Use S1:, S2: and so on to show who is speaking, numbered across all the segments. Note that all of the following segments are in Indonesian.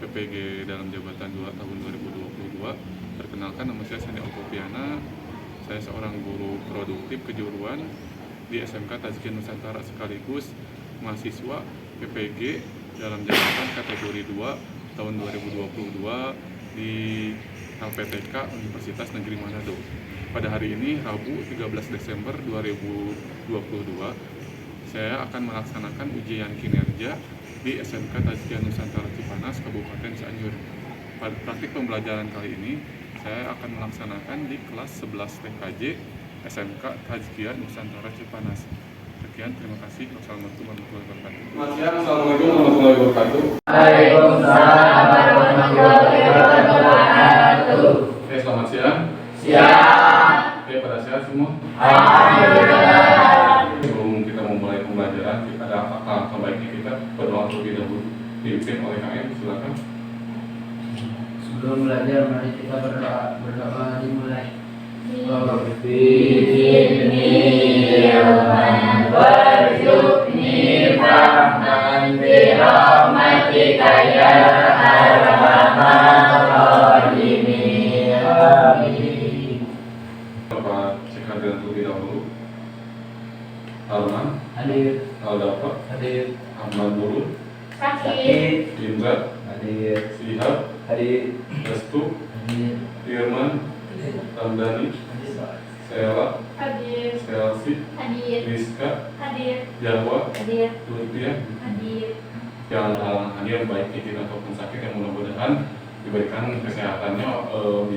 S1: PPG dalam jabatan 2 tahun 2022. Perkenalkan, nama saya Sandy Alkopiana. Saya seorang guru produktif kejuruan di SMK Tazkiyah Nusantara sekaligus mahasiswa PPG dalam jabatan kategori 2 tahun 2022 di LPTK Universitas Negeri Manado. Pada hari ini, Rabu 13 Desember 2022, saya akan melaksanakan ujian kinerja di SMK Tazkiyah Nusantara Cipanas, Kabupaten Cianjur. Pada praktik pembelajaran kali ini, saya akan melaksanakan di kelas 11 TKJ SMK Tazkiyah Nusantara Cipanas. Sekian, terima kasih. Wassalamualaikum warahmatullahi wabarakatuh. Selamat siang, assalamualaikum warahmatullahi wabarakatuh.
S2: Waalaikumsalam warahmatullahi wabarakatuh.
S1: Oke, selamat siang.
S2: Siang.
S1: Oke, pada sehat semua?
S2: Alhamdulillah.
S1: Sebelum kita memulai pembelajaran, ada apa baiknya kita berdoa terlebih dahulu. Dipimpin oleh KM, silakan.
S3: Sebelum belajar, mari kita berdoa dimulai.
S2: Bismillahirrahmanirrahim. Warzuqni fahman birahmatika ya arhamar rahimin. Amin.
S1: Bapak cek hadiran terlebih dahulu. Arman,
S3: Hadir.
S1: Aldafa,
S3: Hadir.
S1: Ahmad Nurul,
S2: Sakit.
S1: Indra,
S3: Hadir.
S1: Sihab,
S3: Hadir.
S1: Restu,
S3: Hadir.
S1: Firman, Ramdhani, Sela,
S2: Hadir.
S1: Selsi,
S2: Hadir.
S1: Rizka,
S2: Hadir.
S1: Jawa,
S2: Hadir.
S1: Lutfiah.
S2: Hadir.
S1: Yang hadir baik izin ataupun sakit, yang mudah-mudahan diberikan kesehatannya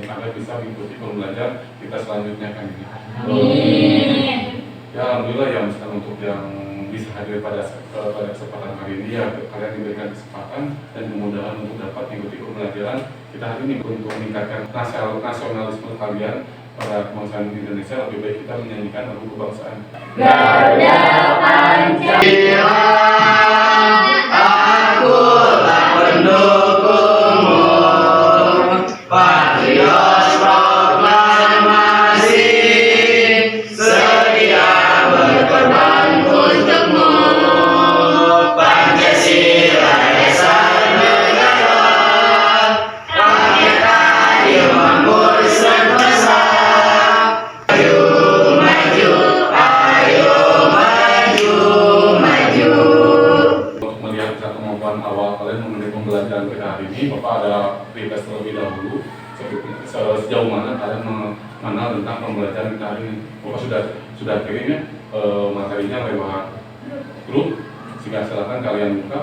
S1: agar bisa mengikuti pembelajaran kita selanjutnya kan ini.
S2: Amin.
S1: Ya alhamdulillah ya, misalkan untuk yang bisa hadir pada kesempatan hari ini ya, kalian diberikan kesempatan dan kemudahan untuk dapat mengikuti pembelajaran kita hari ini untuk meningkatkan nasionalisme kalian pada kebangsaan Indonesia. Lebih baik kita menyanyikan lagu kebangsaan.
S2: Garuda Pancasila, akulah pendukungmu, patriot proklamasi, sedia berkorban untukmu. Pancasila dasar negara, rakyat adil makmur sentosa. Ayo maju, ayo maju, maju.
S1: Untuk melihat kemampuan awal kalian mengenai pembelajaran kita hari ini, Bapak ada request terlebih dahulu sejauh mana kalian mengenal tentang pembelajaran kita hari ini. Bapak sudah kirim ya materinya lewat grup, sehingga silakan kalian buka.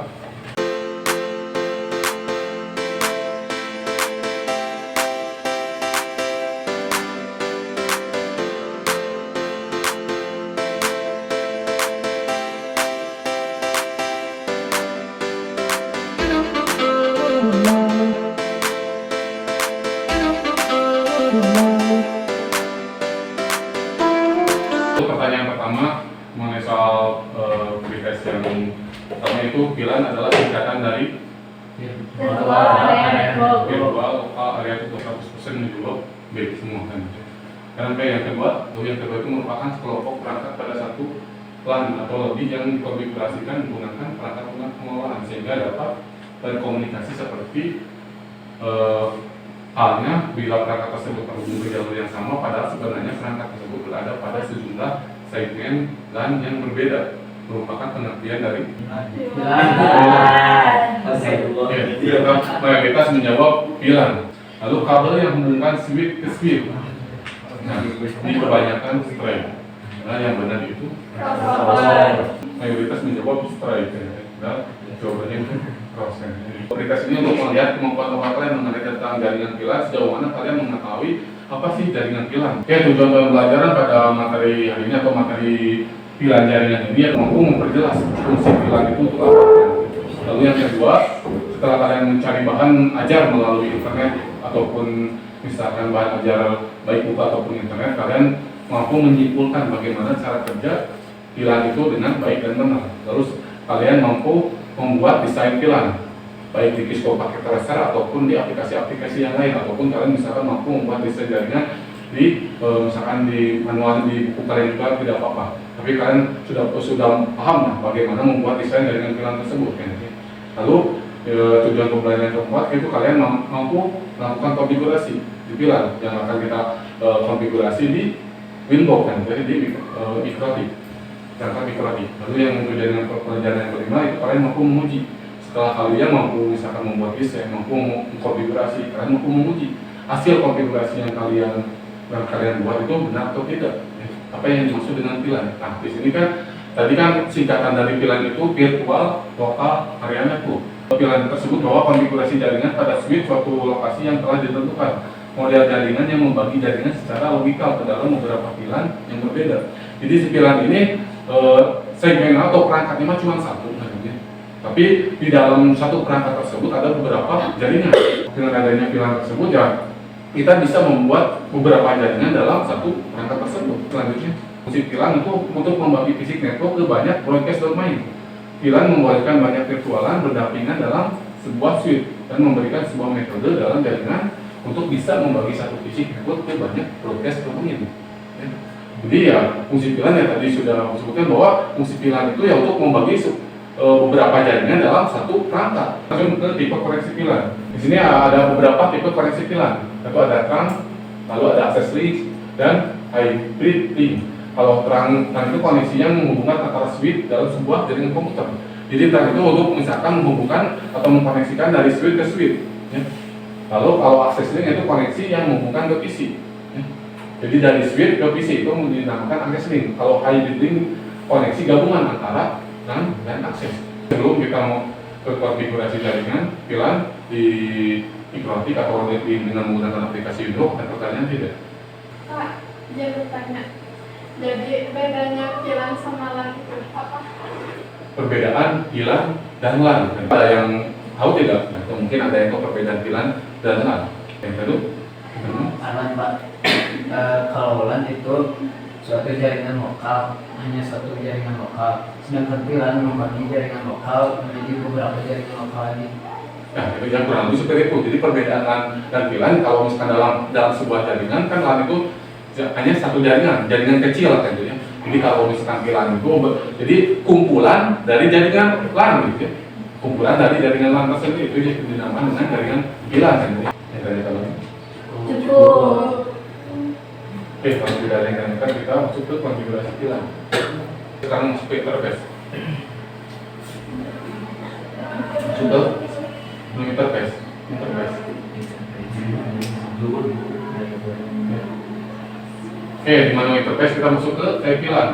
S1: Pertanyaan pertama mengenai soal request yang pertama itu pilihan adalah singkatan dari virtual, lokal, area itu 100% menjual B semua kan. Dan B yang kedua itu merupakan kelompok perangkat pada satu LAN atau lebih yang dikonfigurasikan menggunakan perangkat pengelolaan sehingga dapat berkomunikasi seperti halnya bila perangkat tersebut terhubung ke jalur yang sama, padahal sebenarnya perangkat tersebut berada pada sejumlah segmen LAN yang berbeda, merupakan pengertian dari mayoritas menjawab VLAN. Lalu kabel yang menghubungkan switch ke switch, nah ini kebanyakan string. Nah yang benar itu mayoritas menjawab string. Nah jawabannya itu cross. Aplikasi ini untuk melihat kemampuan kalian mengenai tentang jaringan VLAN, sejauh mana kalian mengetahui apa sih jaringan VLAN. Oke, tujuan pembelajaran pada materi hari ini atau materi VLAN jaringan ini adalah mampu memperjelas fungsi VLAN itu untuk apa. Lalu yang kedua, setelah kalian mencari bahan ajar melalui internet ataupun misalkan bahan ajar baik buku ataupun internet, kalian mampu menyimpulkan bagaimana cara kerja VLAN itu dengan baik dan benar. Terus kalian mampu membuat desain VLAN baik di Kisco paket tracer ataupun di aplikasi-aplikasi yang lain, ataupun kalian misalkan mampu membuat desain jaringan di misalkan di manual di buku kalian juga tidak apa-apa, tapi kalian sudah paham bagaimana membuat desain jaringan VLAN tersebut kan? Lalu tujuan pembelajaran keempat itu kalian mampu melakukan konfigurasi di VLAN yang akan kita konfigurasi di Windows kan, jadi di Microtik, jangka Microtik. Lalu yang untuk jaringan pelajaran yang kelima itu kalian mampu menguji. Setelah kalian mampu misalkan membuat desain, mampu mengkonfigurasi, kalian mampu menguji hasil konfigurasi yang kalian buat itu benar atau tidak. Apa yang dimaksud dengan VLAN? Nah, di sini kan tadi kan singkatan dari VLAN itu virtual local area network. VLAN tersebut bahwa konfigurasi jaringan pada switch suatu lokasi yang telah ditentukan. Model jaringan yang membagi jaringan secara logikal ke dalam beberapa VLAN yang berbeda. Jadi si VLAN ini segmen atau perangkatnya cuma satu. Tapi di dalam satu perangkat tersebut ada beberapa jaringan. Dengan adanya VLAN tersebut ya kita bisa membuat beberapa jaringan dalam satu perangkat tersebut. Selanjutnya, fungsi VLAN itu untuk membagi fisik network ke banyak broadcast domain. VLAN membolehkan banyak virtualan berdampingan dalam sebuah switch dan memberikan sebuah metode dalam jaringan untuk bisa membagi satu fisik network ke banyak broadcast domain. Jadi ya fungsi VLAN yang tadi sudah disebutkan bahwa fungsi VLAN itu ya untuk membagi beberapa jaringan dalam satu perangkat. Langsung ke tipe koneksi VLAN. Di sini ada beberapa tipe koneksi VLAN. Itu ada trunk, lalu ada access link, dan hybrid link. Kalau trunk itu koneksinya menghubungkan antara switch dalam sebuah jaringan komputer. Jadi trunk itu untuk misalkan menghubungkan atau mengkoneksikan dari switch ke switch. Ya. Lalu kalau access link itu koneksi yang menghubungkan ke PC. Ya. Jadi dari switch ke PC itu dinamakan access link. Kalau hybrid link koneksi gabungan antara dan akses. Sebelum kita mau ke konfigurasi jaringan VLAN di Microtik atau dengan menggunakan aplikasi Windows, ada pertanyaan tidak?
S4: Pak, jadi bertanya. Jadi bedanya VLAN sama LAN itu apa?
S1: Perbedaan VLAN dan LAN. Ada yang tahu tidak? Atau mungkin ada yang tahu perbedaan VLAN dan LAN? Yang kedua?
S3: LAN Pak, kalau LAN itu suatu jaringan lokal, hanya satu jaringan lokal. Sedangkan VLAN membagi jaringan lokal menjadi beberapa jaringan lokal lagi.
S1: Nah, itu yang kurang lebih seperti itu. Jadi perbedaan LAN dan VLAN kalau misalkan dalam sebuah jaringan kan LAN itu hanya satu jaringan kecil kan gitu ya. Jadi kalau misalkan VLAN itu jadi kumpulan dari jaringan LAN gitu ya. Kumpulan dari jaringan LAN tersebut itu dinamakan dengan jaringan VLAN kan gitu ya. Yang tadi kalau
S4: Cukup.
S1: Oke, kalau tidak ada yang tanyakan, kita masuk ke konfigurasi VLAN. Sekarang masuk ke interface. Masuk ke menu interface. Oke, di menu interface kita masuk ke type VLAN.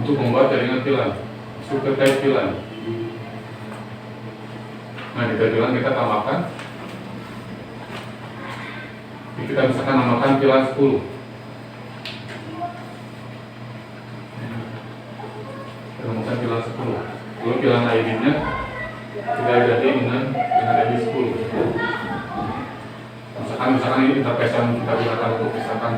S1: Untuk membuat jaringan VLAN, masuk ke type VLAN. Nah, di type VLAN kita tambahkan. Kita misalkan namakan VLAN 10. Kita namakan VLAN 10. Lalu VLAN ID-nya kita ganti dengan ID 10. Misalkan ini interface yang kita gunakan untuk misalkan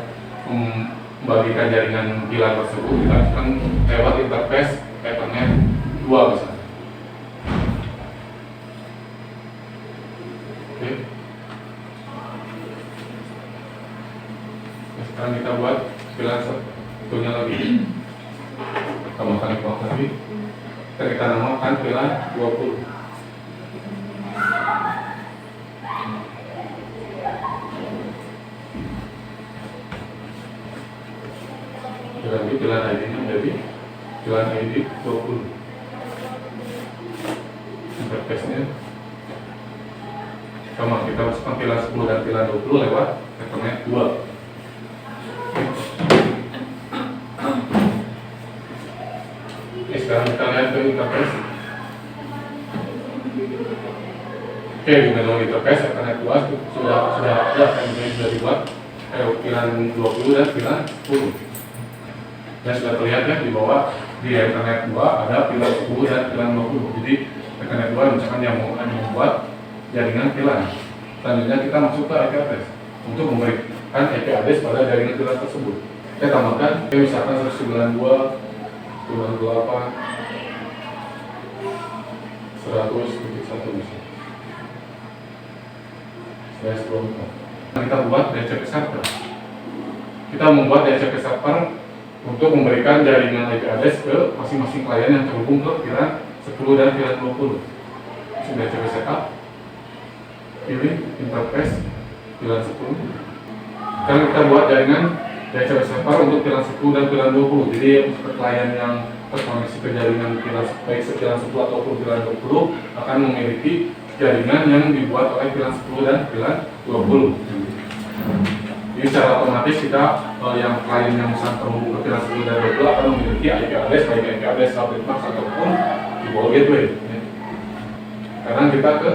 S1: membagikan jaringan VLAN tersebut, kita misalkan lewat interface Ethernet 2 misalkan. Oke. Sekarang kita buat VLAN satunya lagi. Tambahkan itu lagi. Kita namakan VLAN 20. Jadi VLAN ID-nya menjadi VLAN ID 20. Interface-nya sama, kita masukkan VLAN 10 dan VLAN 20 lewat Ethernet 2. Sekarang kita lihat ke interface. Oke, di menu interface Ethernet 2 sudah ada yang sudah dibuat VLAN 20 dan VLAN 10. Dan sudah terlihat ya di bawah di Ethernet 2 ada VLAN 10 dan VLAN 20. Jadi Ethernet 2 misalkan yang mau membuat jaringan VLAN. Selanjutnya kita masuk ke IP address untuk memberikan IP address pada jaringan VLAN tersebut. Kita tambahkan misalkan 192 98 100.1 bisa. Kita buat DHCP server. Kita membuat DHCP server untuk memberikan jaringan IP address ke masing-masing klien yang terhubung ke VLAN 10 dan VLAN 20. DCW setup, pilih interface pilar 10. Sekarang kita buat jaringan DCW server untuk pilar 10 dan pilar 20. Jadi klien yang terkoneksi ke jaringan pilar baik pilar 10 ataupun pilar 20 akan memiliki jaringan yang dibuat oleh pilar 10 dan pilar 20. Jadi secara otomatis kita yang klien yang misalnya terhubung ke pilar 10 dan 20 akan memiliki IP address baik IP address public max ataupun di bawah gateway. Sekarang kita ke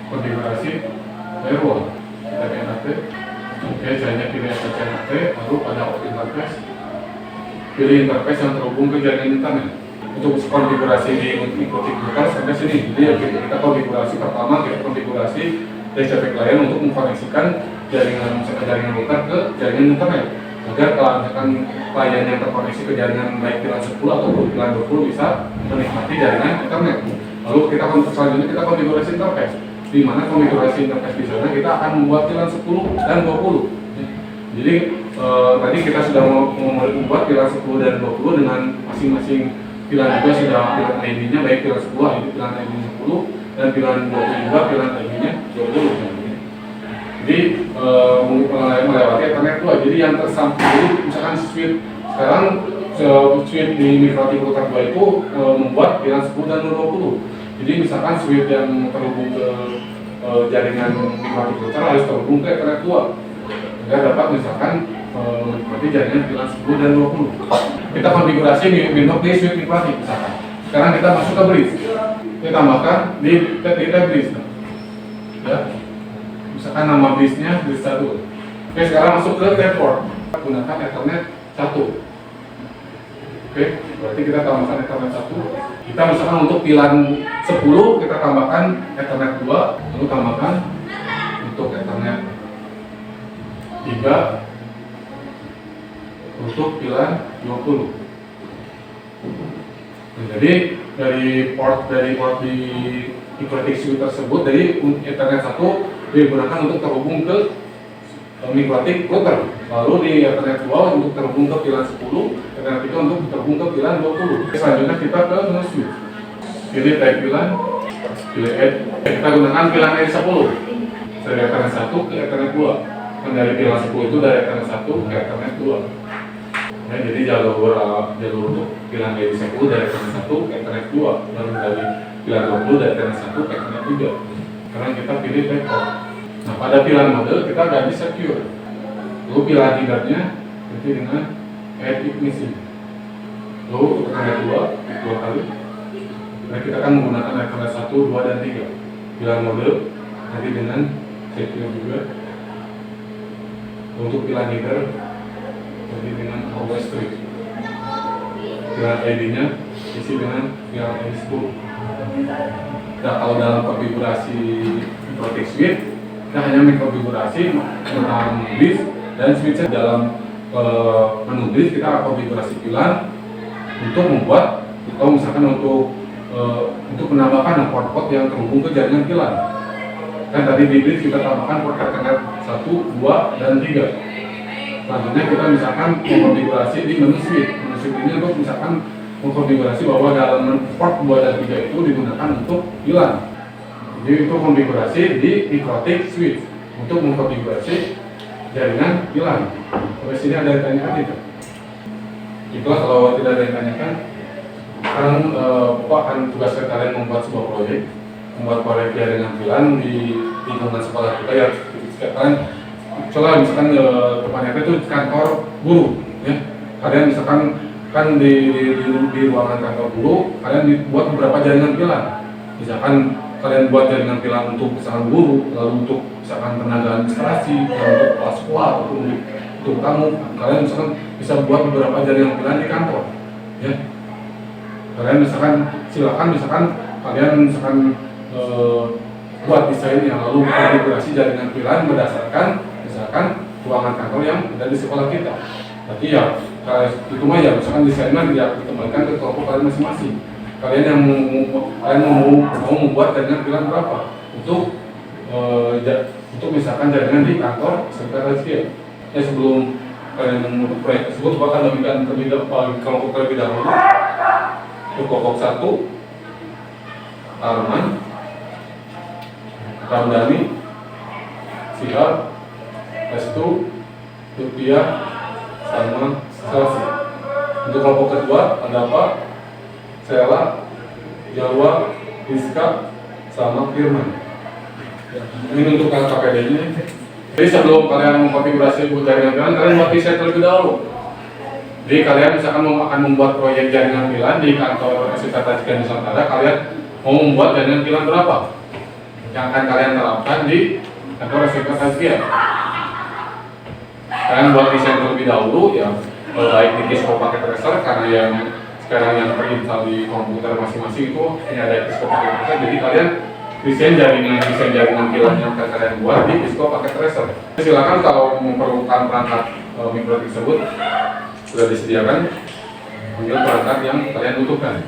S1: konfigurasi firewall. Kita ke NAT. Oke, saya pilih NAT, lalu pada interface pilih interface yang terhubung ke jaringan internet. Untuk konfigurasi di ikuti kita sampai sini. Jadi kita konfigurasi pertama, kita konfigurasi DCP client untuk mengkoneksikan jaringan router ke jaringan internet agar kalau misalkan klien yang terkoneksi ke jaringan baik pilar 10 ataupun pilar 20 bisa menikmati jaringan internet. Lalu kita selanjutnya kita konfigurasi interface, di mana konfigurasi interface di sana kita akan membuat pilar 10 dan 20. Jadi tadi kita sudah membuat pilar 10 dan 20 dengan masing-masing pilar juga sudah pilar ID-nya baik pilar 10 ID pilar ID-nya 10 dan pilar 20 juga pilar ID-nya 20. Jadi melewati Ethernet 2. Jadi yang tersampung jadi misalkan switch sekarang switch di MikroTik router 2 itu membuat pilar 10 dan 20. Jadi misalkan switch yang terhubung ke jaringan MikroTik router harus terhubung ke Ethernet 2 agar dapat misalkan menikmati jaringan pilar 10 dan 20. Kita konfigurasi Windows di switch MikroTik misalkan. Sekarang kita masuk ke bridge. Kita tambahkan di bridge. Ya. Misalkan nama bridge-nya bridge 1. Oke, sekarang masuk ke network. Gunakan Ethernet 1. Oke, berarti kita tambahkan Ethernet 1. Kita misalkan untuk pilar 10 kita tambahkan Ethernet 2, lalu tambahkan untuk Ethernet 3 untuk pilar 20. Nah, jadi dari port di MikroTik suite tersebut, dari Ethernet 1 digunakan untuk terhubung ke MikroTik router. Lalu di Ethernet 2 untuk terhubung ke pilar 10, Ethernet 3 untuk terhubung ke pilar 20. Selanjutnya kita ke menu switch. Pilih type pilar, pilih add. Kita gunakan pilar ID10 dari Ethernet 1 ke Ethernet 2. Dan dari pilar 10 itu dari Ethernet 1 ke Ethernet 2. Ya, jadi jalur untuk pilar ID10 dari Ethernet 1 ke Ethernet 2, dan dari pilar 20 dari Ethernet 1 ke Ethernet 3. Sekarang kita pilih backport. Nah, pada pilar mode kita ganti secure. Lalu pilar leader-nya ganti dengan add ignition. Lalu untuk Ethernet 2 dua kali. Nah, kita akan menggunakan Ethernet 1, 2, dan 3. Pilar mode ganti dengan secure juga. Untuk pilar leader ganti dengan always free. Pilar ID-nya isi dengan pilar ID 10. Nah, kalau dalam konfigurasi MikroTik suite, kita hanya mengkonfigurasi tentang bridge dan switch. Dalam menu bridge kita akan konfigurasi pilar untuk membuat atau misalkan untuk menambahkan port-port yang terhubung ke jaringan pilar. Kan tadi di bridge kita tambahkan port Ethernet 1, 2, dan 3. Selanjutnya kita misalkan mengkonfigurasi di menu switch. Menu switch ini untuk misalkan mengkonfigurasi bahwa dalam port 2 dan 3 itu digunakan untuk pilar. Jadi itu konfigurasi di MikroTik switch untuk mengkonfigurasi jaringan pilar. Sampai sini ada yang ditanyakan tidak? Itulah kalau tidak ada yang ditanyakan. Sekarang Bapak akan tugaskan kalian membuat sebuah proyek jaringan pilar di lingkungan sekolah kita ya. Kalian coba misalkan depannya itu kantor guru, ya. Kalian misalkan kan di ruangan kantor guru, kalian dibuat beberapa jaringan pilar. Misalkan kalian buat jaringan pilar untuk misalkan guru, lalu untuk misalkan tenaga administrasi, lalu untuk kepala sekolah, ataupun untuk kamu, kalian misalkan bisa buat beberapa jaringan pilar di kantor, ya. Kalian misalkan silakan misalkan kalian misalkan buat desainnya, lalu konfigurasi jaringan pilar berdasarkan misalkan ruangan kantor yang ada di sekolah kita. Tapi ya itu mah ya misalkan desainnya ya dikembalikan ke kelompok kalian masing-masing. Kalian yang mau membuat jaringan pilar berapa untuk misalkan jaringan di kantor sekitar Rizky. Ya sebelum kalian membuat proyek tersebut bahkan membuat kelompok terlebih dahulu. Untuk kelompok 1 Arman, Ramdhani, Sihar, Restu, Lutfiah, sama Selvi. Untuk kelompok kedua ada apa? Sela, Jawa, Rizka, sama Firman. Ini untuk KPD-nya. Jadi sebelum kalian mengkonfigurasi jaringan pilan, kalian buat riset terlebih dahulu. Jadi kalian misalkan akan membuat proyek jaringan pilan di kantor SMK Tajikan Nusantara, kalian mau membuat jaringan pilan berapa yang akan kalian terapkan di kantor SMK Tajikan. Kalian buat riset terlebih dahulu, ya baik di Kisco paket tracer, karena yang sekarang yang terinstall di komputer masing-masing itu hanya ada Kisco paket tracer. Jadi kalian desain jaringan pilan yang akan kalian buat di Kisco paket tracer. Silakan kalau memerlukan perangkat mikro tersebut sudah disediakan, ambil perangkat yang kalian butuhkan.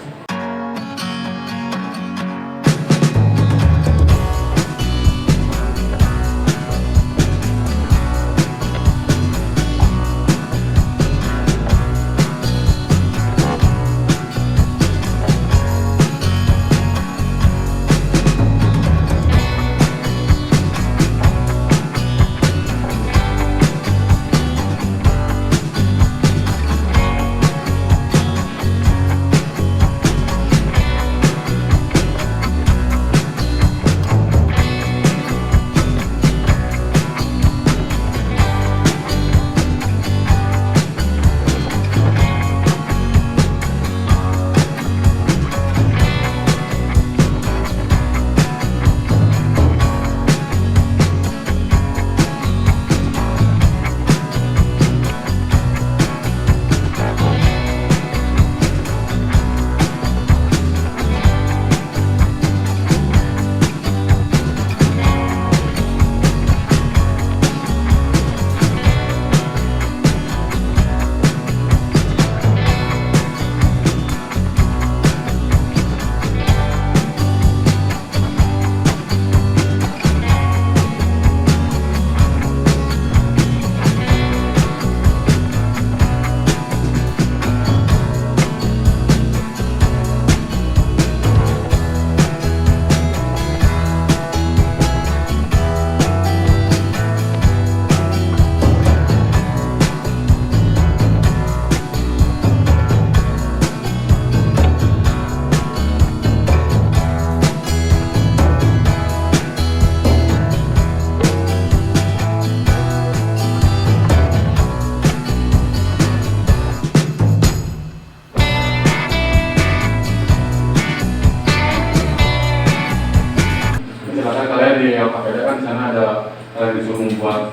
S1: Di KPD kan di sana ada kalian disuruh membuat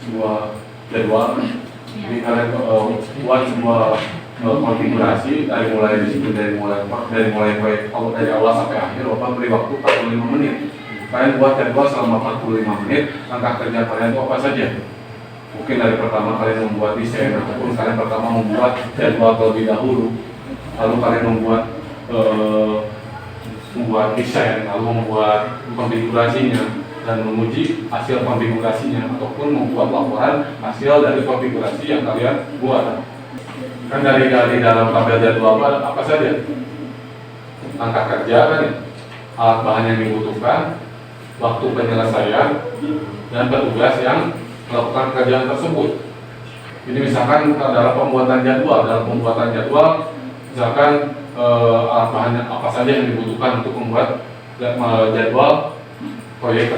S1: sebuah jadwal. Jadi kalian buat sebuah konfigurasi dari mulai proyek dari awal sampai akhir. Bapak beri waktu 45 menit. Kalian buat jadwal selama 45 menit. Langkah kerja kalian itu apa saja? Mungkin dari pertama kalian membuat desain, ataupun kalian pertama membuat jadwal terlebih dahulu, lalu kalian membuat desain, lalu membuat konfigurasinya dan menguji hasil konfigurasinya, ataupun membuat laporan hasil dari konfigurasi yang kalian buat. Kan dari dalam tabel jadwal apa saja? Langkah kerja kan, alat bahan yang dibutuhkan, waktu penyelesaian, dan petugas yang melakukan kerjaan tersebut. Jadi misalkan dalam pembuatan jadwal, misalkan alat bahan apa saja yang dibutuhkan untuk membuat jadwal proyek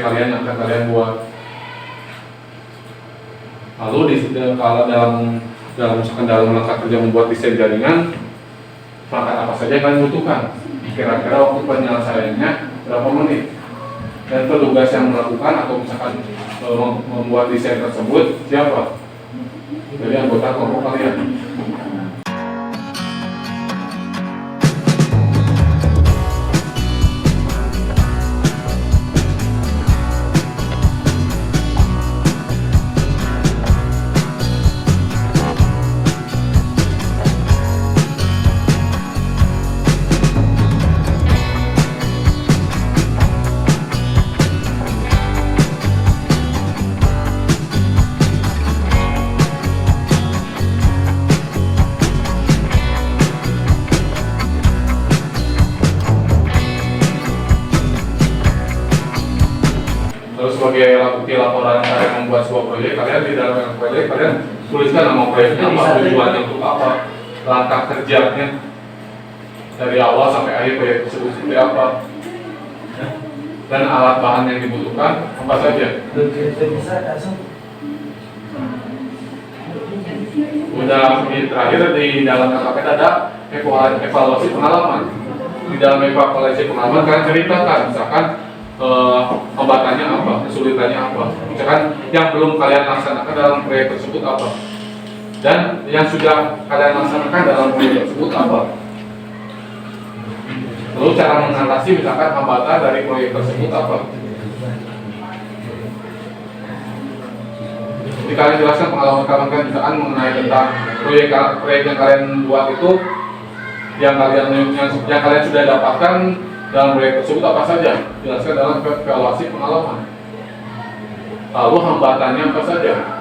S1: kalian yang akan kalian buat. Lalu kalau dalam langkah kerja membuat desain jaringan, perangkat apa saja yang kalian butuhkan, kira-kira waktu penyelesaiannya berapa menit, dan petugas yang melakukan atau misalkan membuat desain tersebut siapa? Jadi anggota kelompok kalian. Terus sebagai bukti laporan kalian membuat sebuah proyek, kalian di dalam proyek kalian tuliskan nama proyeknya apa, tujuannya untuk apa, langkah kerjanya dari awal sampai akhir proyek tersebut seperti apa, dan alat bahan yang dibutuhkan apa saja. Udah di terakhir di dalam KKP ada evaluasi pengalaman. Di dalam evaluasi pengalaman kalian ceritakan, misalkan hambatannya apa, kesulitannya apa, misalkan yang belum kalian laksanakan dalam proyek tersebut apa, dan yang sudah kalian laksanakan dalam proyek tersebut apa. Lalu cara mengatasi misalkan hambatan dari proyek tersebut apa. Jadi kalian jelaskan pengalaman kalian misalkan mengenai tentang proyek yang kalian buat itu, yang kalian sudah dapatkan dalam proyek tersebut apa saja, jelaskan dalam evaluasi pengalaman. Lalu hambatannya apa saja.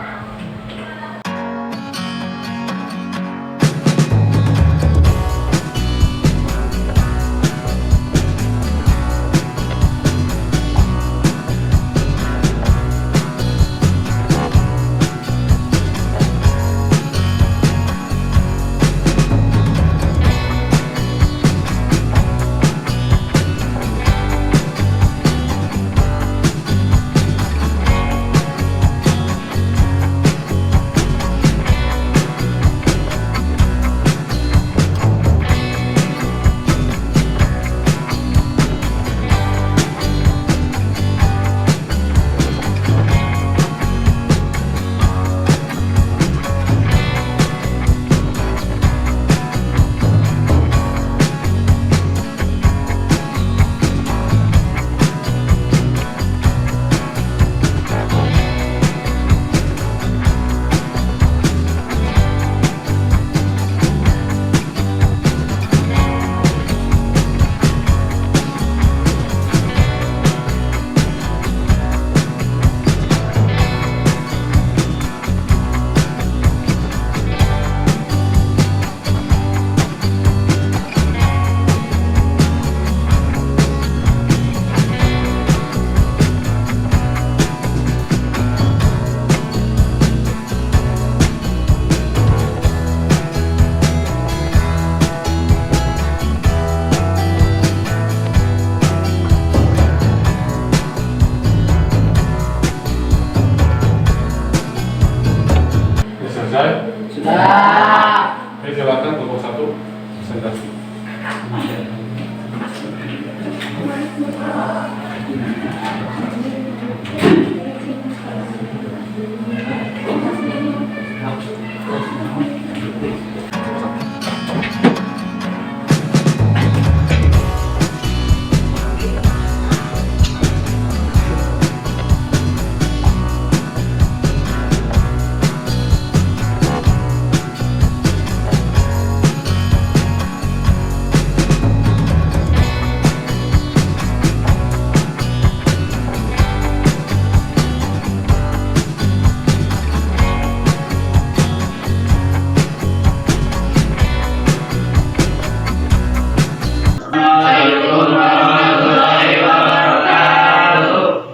S2: Sudah.
S1: Silakan kelompok 1 presentasi.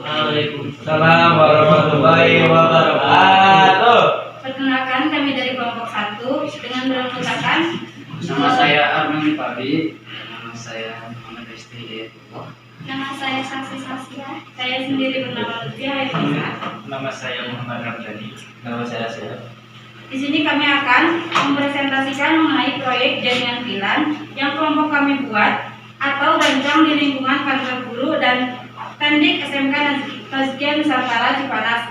S2: Waalaikumsalam warahmatullahi wabarakatuh.
S5: Perkenalkan, kami dari kelompok 1 dengan beranggotakan
S2: Nama saya Arman Fabi. Nama saya Muhammad Resti Hidayatullah.
S5: nama saya Saksi Saskia. Saya sendiri bernama Lutfi Haifisa.
S2: Nama saya Muhammad Ramdhani. Nama saya Syed.
S5: Di sini kami akan mempresentasikan mengenai proyek jaringan pilar yang kelompok kami buat atau rancang di lingkungan kantor guru dan Pendik SMK Tazkiyah Nusantara Cipanas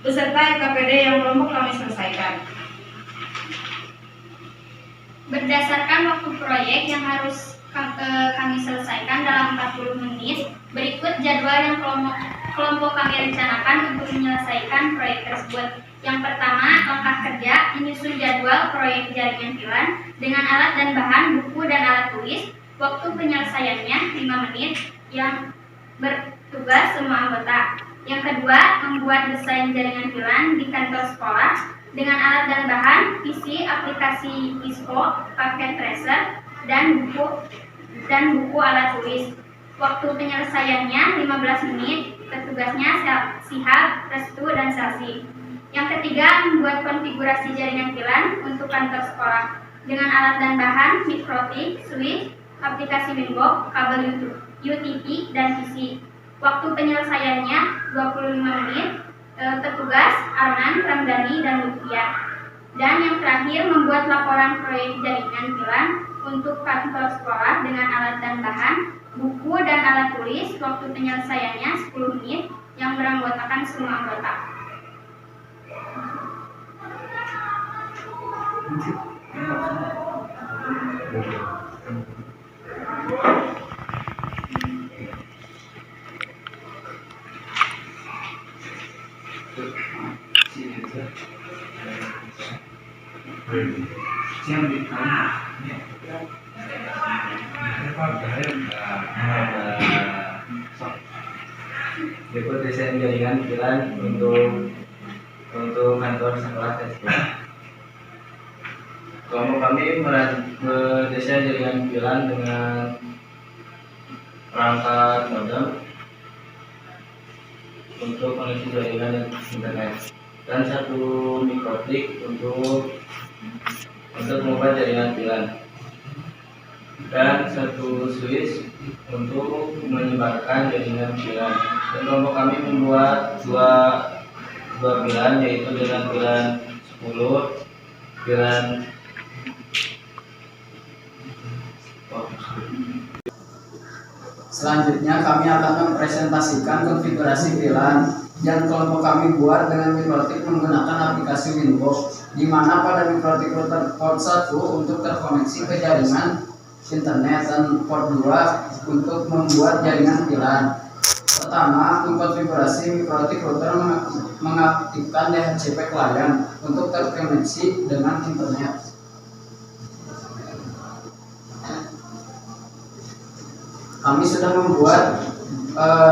S5: beserta KPD yang kelompok kami selesaikan.
S6: Berdasarkan waktu proyek yang harus kami selesaikan dalam 40 menit, berikut jadwal yang kelompok kami rencanakan untuk menyelesaikan proyek tersebut. Yang pertama, langkah kerja, menyusun jadwal proyek jaringan pilar dengan alat dan bahan, buku dan alat tulis. Waktu penyelesaiannya 5 menit, yang bertugas semua anggota. Yang kedua, membuat desain jaringan pilar di kantor sekolah dengan alat dan bahan, PC, aplikasi ISO, paket tracer, dan buku alat tulis. Waktu penyelesaiannya 15 menit, Petugasnya Sihab, Restu, dan Selsi. Yang ketiga, membuat konfigurasi jaringan VLAN untuk kantor sekolah dengan alat dan bahan mikrotik, switch, aplikasi Winbox, kabel UTP, dan PC. Waktu penyelesaiannya 25 menit. Petugas Arman, Ramdhani, dan Lutfia. Dan yang terakhir, membuat laporan proyek jaringan VLAN untuk kantor sekolah dengan alat dan bahan, buku dan alat tulis. Waktu penyelesaiannya 10 menit, yang beranggotakan semua anggota.
S3: Berikut desain jaringan VLAN untuk kantor sekolah dan sekolah. Kelompok kami mendesain jaringan VLAN dengan perangkat modem untuk koneksi jaringan internet dan satu mikrotik untuk membuat jaringan VLAN dan satu switch untuk menyebarkan jaringan VLAN. Dan kelompok kami membuat dua VLAN, yaitu dengan VLAN 10, VLAN
S7: Selanjutnya kami akan mempresentasikan konfigurasi VLAN yang kelompok kami buat dengan mikrotik menggunakan aplikasi Winbox, di mana pada mikrotik router port 1 untuk terkoneksi ke jaringan internet dan port 2 untuk membuat jaringan VLAN. Pertama, mengkonfigurasi mikrotik router mengaktifkan DHCP client untuk terkoneksi dengan internet. Kami sudah membuat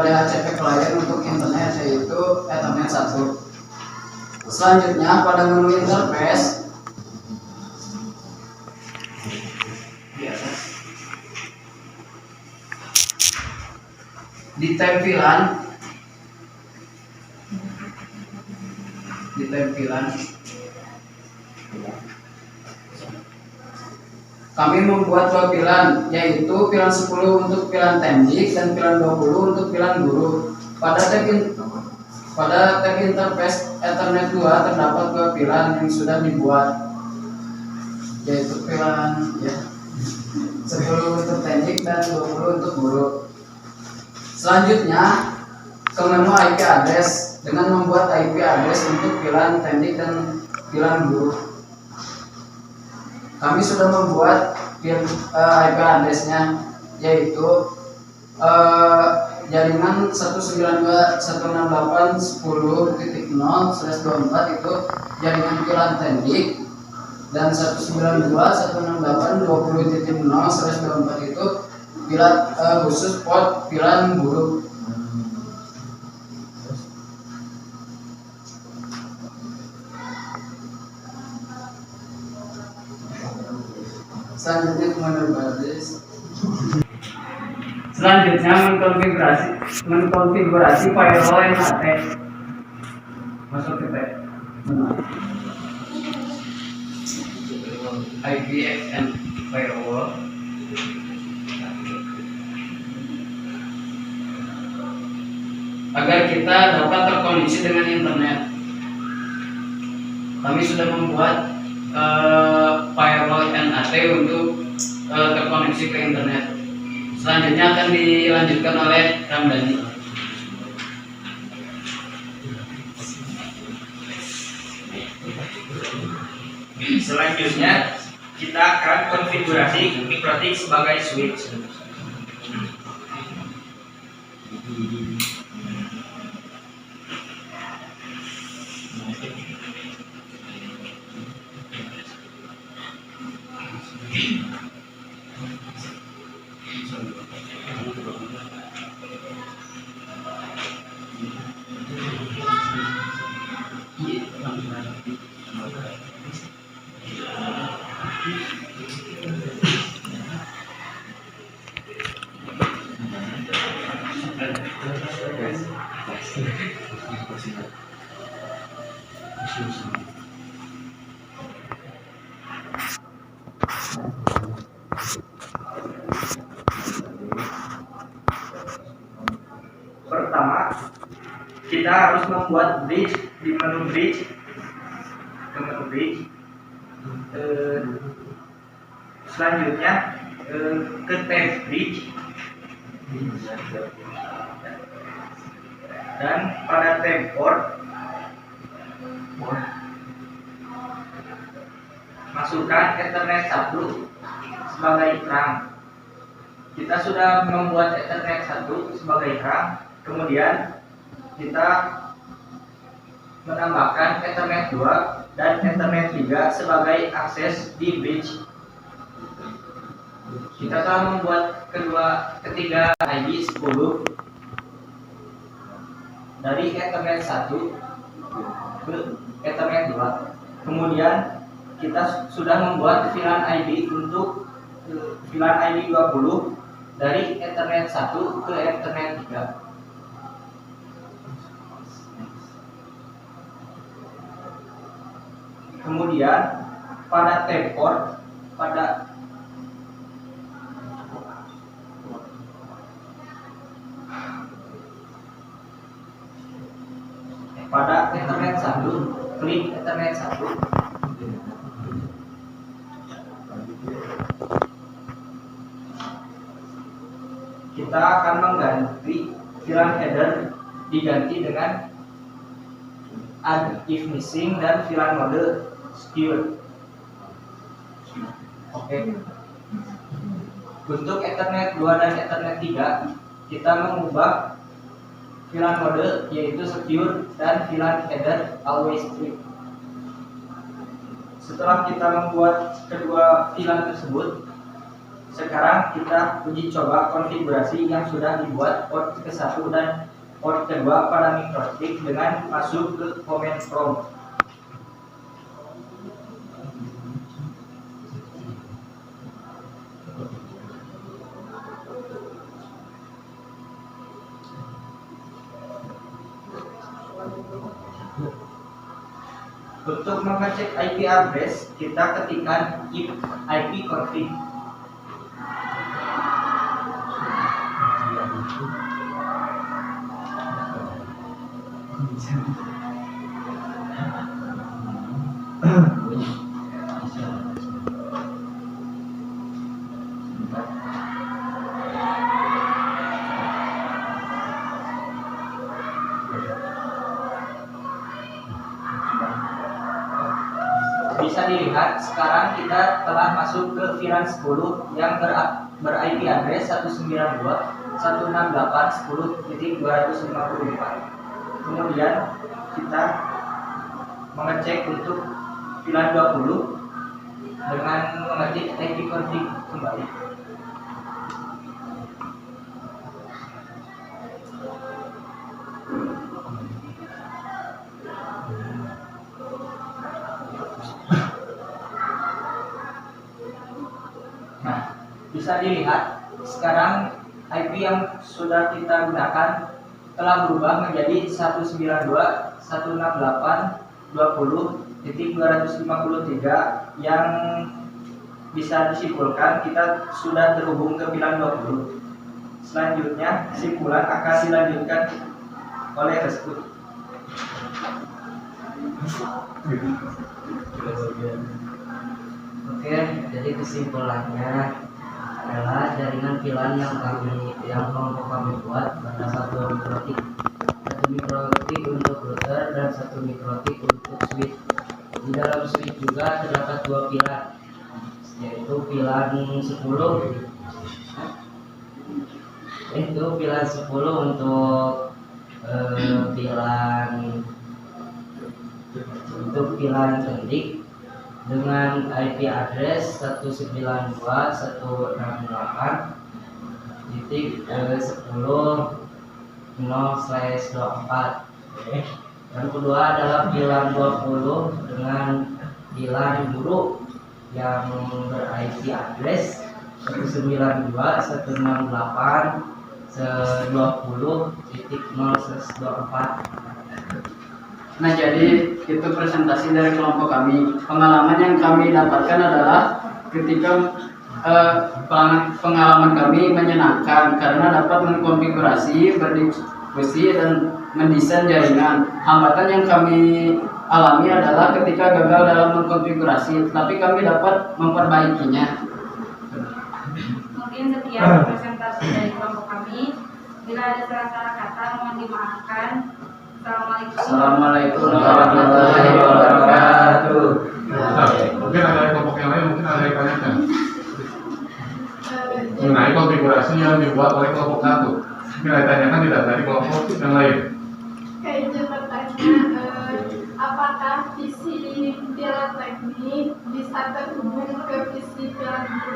S7: DHCP client untuk internet, yaitu Ethernet 1. Selanjutnya pada menu interface di tab VLAN, kami membuat dua VLAN, yaitu VLAN 10 untuk VLAN tendik dan VLAN 20 untuk VLAN guru. Pada tab interface Ethernet 2 terdapat dua VLAN yang sudah dibuat, yaitu VLAN 10 untuk tendik dan 20 untuk guru. Selanjutnya ke menu IP address dengan membuat IP address untuk VLAN tendik dan VLAN guru. Kami sudah membuat IP address-nya, yaitu jaringan 192.168.10.0/24 itu jaringan VLAN tendik, dan 192.168.20.0/24 itu VLAN khusus port VLAN guru. Selanjutnya mengkonfigurasi firewall NAT. Masuk ke tab IPFN firewall. Agar kita dapat terkoneksi dengan internet, kami sudah membuat firewall NAT untuk terkoneksi ke internet. Selanjutnya akan dilanjutkan oleh Ramdhani.
S8: Selanjutnya kita akan konfigurasi mikrotik sebagai switch. Pertama, kita harus membuat bridge di menu bridge, ke menu bridge. Selanjutnya ke tab bridge, dan pada tab port masukkan Ethernet 1 sebagai terang. Kita sudah membuat Ethernet 1 sebagai terang, kemudian kita menambahkan Ethernet 2 dan Ethernet 3 sebagai akses di bridge. Kita telah membuat ketiga ID 10 dari Ethernet 1 ke Ethernet 2. Kemudian kita sudah membuat VLAN ID untuk VLAN ID 20 dari Ethernet 1 ke Ethernet 3. Kemudian pada tab port, pada Ethernet 1, klik Ethernet 1. Kita akan mengganti VLAN header, diganti dengan add if missing dan VLAN mode secure. Oke. Untuk Ethernet 2 dan Ethernet 3, kita mengubah VLAN mode yaitu secure dan VLAN header always free. Setelah kita membuat kedua VLAN tersebut, sekarang kita uji coba konfigurasi yang sudah dibuat port ke-1 dan port kedua pada mikrotik dengan masuk ke command prompt. Untuk mengecek IP address, kita ketikkan ipconfig. Bisa dilihat sekarang kita telah masuk ke VLAN 10 yang ber-IP address 192.168.10.254. Kemudian kita mengecek untuk VLAN 20 dengan mengetik ipconfig kembali. Nah, bisa dilihat sekarang IP yang sudah kita gunakan telah berubah menjadi 192.168.20.253 yang bisa disimpulkan kita sudah terhubung ke VLAN 20. Selanjutnya, kesimpulan akan dilanjutkan oleh Restu.
S2: Oke, jadi kesimpulannya adalah jaringan VLAN yang kelompok kami buat terdapat 2 mikrotik, 1 mikrotik untuk router dan 1 mikrotik untuk switch. Di dalam switch juga terdapat 2 VLAN, yaitu VLAN 10 untuk VLAN kendik dengan IP address 192.10.10/24. Yang kedua adalah VLAN 20 dengan VLAN guru yang ber-IP address 192.168.20.0/24.
S7: Nah, jadi itu presentasi dari kelompok kami. Pengalaman yang kami dapatkan adalah ketika pengalaman kami menyenangkan karena dapat mengkonfigurasi, berdiskusi, dan mendesain jaringan. Hambatan yang kami alami adalah ketika gagal dalam mengkonfigurasi, tapi kami dapat memperbaikinya.
S5: Mungkin sekian presentasi dari kelompok kami. Bila ada salah-salah kata mohon dimaafkan.
S7: Assalamualaikum warahmatullahi wabarakatuh.
S1: Mungkin ada kelompok yang lain, mungkin ada yang tanyakan mengenai konfigurasi yang dibuat oleh kelompok satu. Mungkin ada tanyakan tidak dari kelompok yang lain.
S4: Izin bertanya, apakah visi pilar teknik bisa terhubung ke visi pilar guru?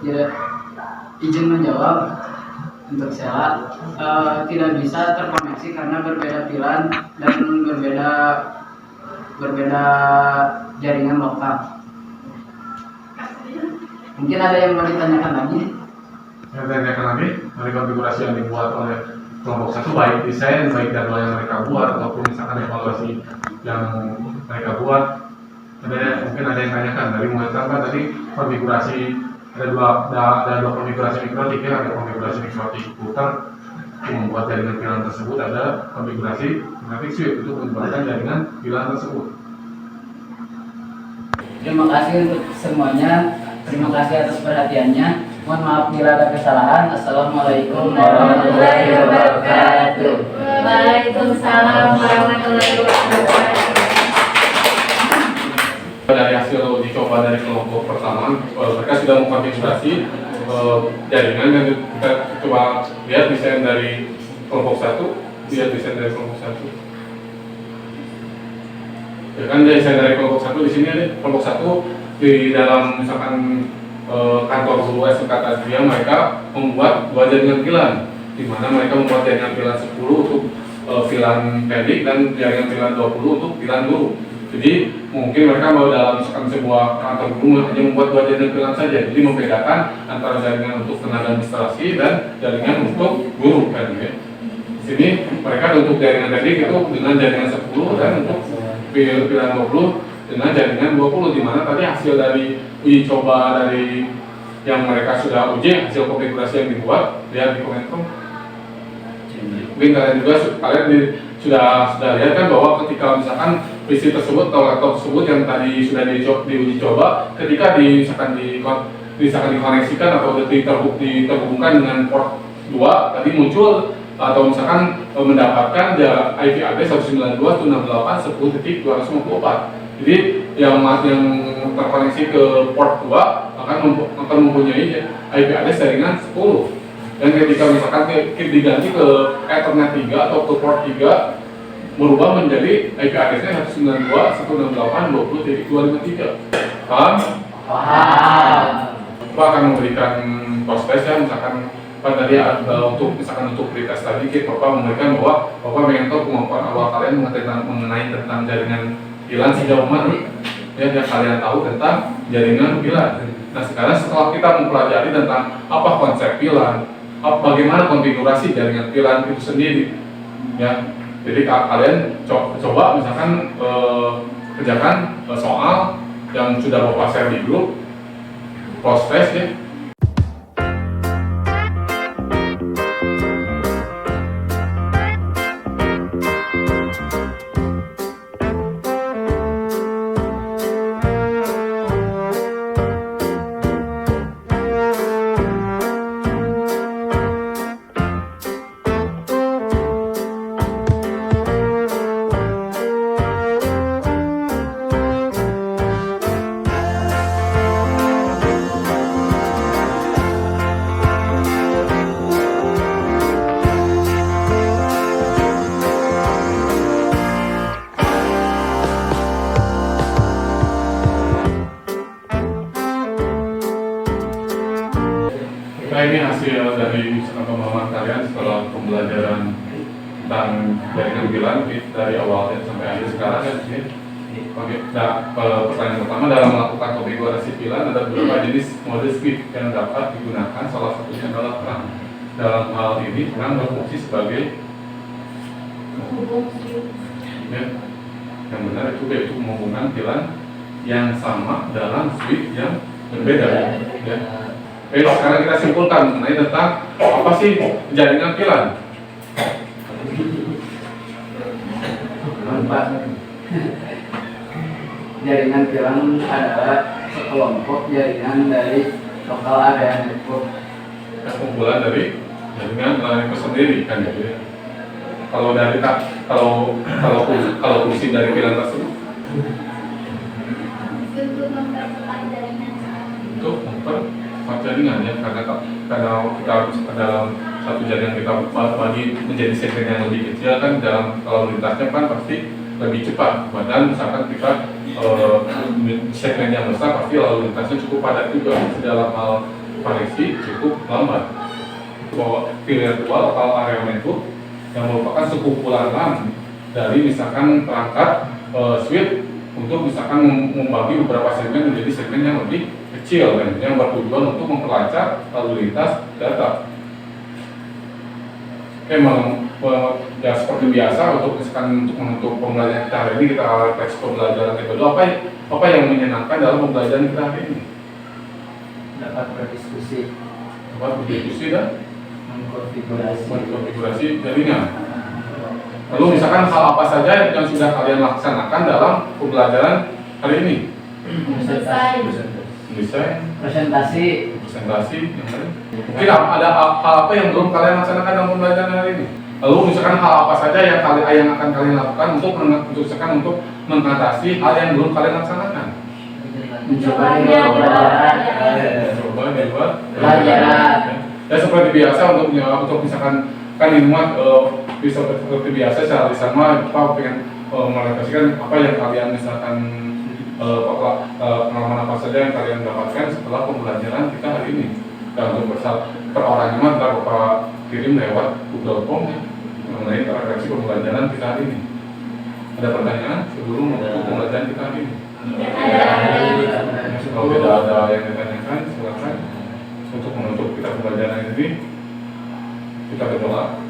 S7: Tidak, izin menjawab untuk saya, tidak bisa terkoneksi karena berbeda pilar dan berbeda jaringan lokal. Mungkin ada yang mau ditanyakan lagi?
S1: Yang ditanyakan lagi dari konfigurasi yang dibuat oleh kelompok satu, baik desain, baik jadwal yang mereka buat, ataupun misalkan evaluasi yang mereka buat. Mungkin ada yang tanyakan dari mulai tadi konfigurasi ada dua konfigurasi mikrotik ya, ada konfigurasi mikrotik putar untuk membuat jaringan pilar tersebut, ada konfigurasi magnetic switch untuk membuatkan jaringan pilar tersebut.
S3: Terima kasih untuk semuanya. Terima kasih atas perhatiannya. Mohon maaf bila ada kesalahan. Assalamualaikum warahmatullahi wabarakatuh.
S4: Waalaikumsalam warahmatullahi wabarakatuh.
S1: Dari hasil uji coba dari kelompok pertama, mereka sudah mengkonfigurasi jaringan, dan kita coba lihat desain dari kelompok satu. Ya kan desain dari kelompok satu di sini ada kelompok satu di dalam misalkan kantor guru SMK Tazkia, mereka membuat dua jaringan pilar, di mana mereka membuat jaringan pilar 10 untuk pilar pendek dan jaringan pilar 20 untuk pilar guru. Jadi mungkin mereka mau dalam misalkan sebuah kantor guru hanya membuat dua jaringan pilar saja, jadi membedakan antara jaringan untuk tenaga administrasi dan jaringan untuk guru kan ya. Di sini mereka untuk jaringan pendek itu dengan jaringan 10 dan untuk pilar 20 dengan jaringan 20, di mana tadi hasil dari uji coba dari yang mereka sudah uji, hasil konfigurasi yang dibuat, lihat di komentar. Mungkin kalian juga sudah lihat kan bahwa ketika misalkan PC tersebut atau laptop tersebut yang tadi sudah diuji coba, ketika misalkan dikoneksikan atau diterhubungkan dengan port 2, tadi muncul atau misalkan mendapatkan IP address 192.168.10.254. Jadi yang terkoneksi ke port 2 akan mempunyai IP address jaringan 10. Dan ketika misalkan diganti ke Ethernet 3 atau ke port 3, berubah menjadi IP address-nya 192.168.20.253. Paham?
S3: Paham.
S1: Itu akan memberikan proses ya, misalkan tadi untuk pretest tadi Bapak memberikan bahwa Bapak ingin tahu kemampuan awal kalian mengenai tentang jaringan pilar sejauh mana ya, yang kalian tahu tentang jaringan pilar. Nah sekarang setelah kita mempelajari tentang apa konsep pilar, bagaimana konfigurasi jaringan pilar itu sendiri ya, jadi kalian coba misalkan kerjakan soal yang sudah Bapak share di grup proses ya. Nah ini hasil dari pemahaman kalian setelah pembelajaran tentang jaringan pilar dari awal sampai akhir sekarang ya. Oke, nah pertanyaan pertama, dalam melakukan konfigurasi pilar ada beberapa jenis mode switch yang dapat digunakan, salah satunya adalah terang. Dalam hal ini terang berfungsi sebagai Ya. Yang benar itu yaitu menghubungkan pilar yang sama dalam switch yang berbeda. Ya. Sekarang kita simpulkan mengenai tentang apa sih jaringan pilar.
S3: Jaringan pilar adalah sekelompok jaringan dari lokal area network.
S1: Kumpulan dari jaringan LAN itu sendiri kan gitu ya. Kalau fungsi dari pilar tersebut
S6: Untuk mempercepat jaringan.
S1: untuk mempercepat jaringan ya, karena kita harus dalam satu jaringan kita bagi menjadi segmen yang lebih kecil kan, dalam kalau lintasnya kan pasti lebih cepat. Padahal misalkan kita segmen yang besar pasti lalu lintasnya cukup padat juga, dalam hal koneksi cukup lambat. Bahwa virtual atau area network yang merupakan sekumpulan LAN dari misalkan perangkat switch untuk misalkan membagi beberapa segmen menjadi segmen yang lebih kecil kan, yang bertujuan untuk memperlancar lalu lintas data. Oke, ya seperti biasa untuk misalkan untuk menutup pembelajaran kita hari ini, kita teks pembelajaran metode apa yang menyenangkan dalam pembelajaran kita hari ini?
S3: Dapat berdiskusi,
S1: Dan mengkonfigurasi jaringan. Lalu misalkan hal apa saja yang sudah kalian laksanakan dalam pembelajaran hari ini? Desain,
S3: presentasi,
S1: yang lain. Mungkin ada hal apa yang belum kalian laksanakan dalam pembelajaran hari ini? Lalu misalkan hal apa saja yang akan kalian lakukan untuk mengatasi hal yang belum kalian laksanakan?
S3: mencoba di luar pelajaran.
S1: Ya seperti biasa untuk misalkan kan ilmuwan bisa seperti biasa secara lisan pengen merefleksikan apa yang kalian misalkan pengalaman apa saja yang kalian dapatkan setelah pembelajaran kita hari ini. Dan untuk perorangan ntar Bapak kirim lewat Google Form ya, mengenai refleksi pembelajaran kita hari ini. Ada pertanyaan sebelum menutup pembelajaran kita hari ini? Kalau tidak ada yang ditanyakan, silakan. Untuk menutup kita pembelajaran ini, kita berdoa.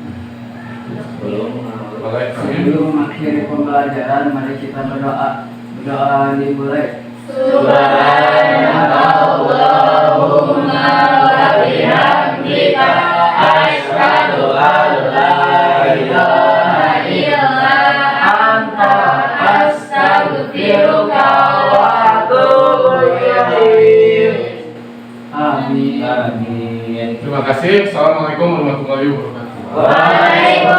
S3: Sebelum mengakhiri pembelajaran, mari kita berdoa. Berdoa dimulai.
S4: Subhanallahumma wa bihamdika asyhadu an la ilaha illa anta astaghfiruka wa atubu ilaik.
S3: Amin.
S1: Terima kasih. Assalamualaikum warahmatullahi wabarakatuh.
S4: Waalaikumsalam.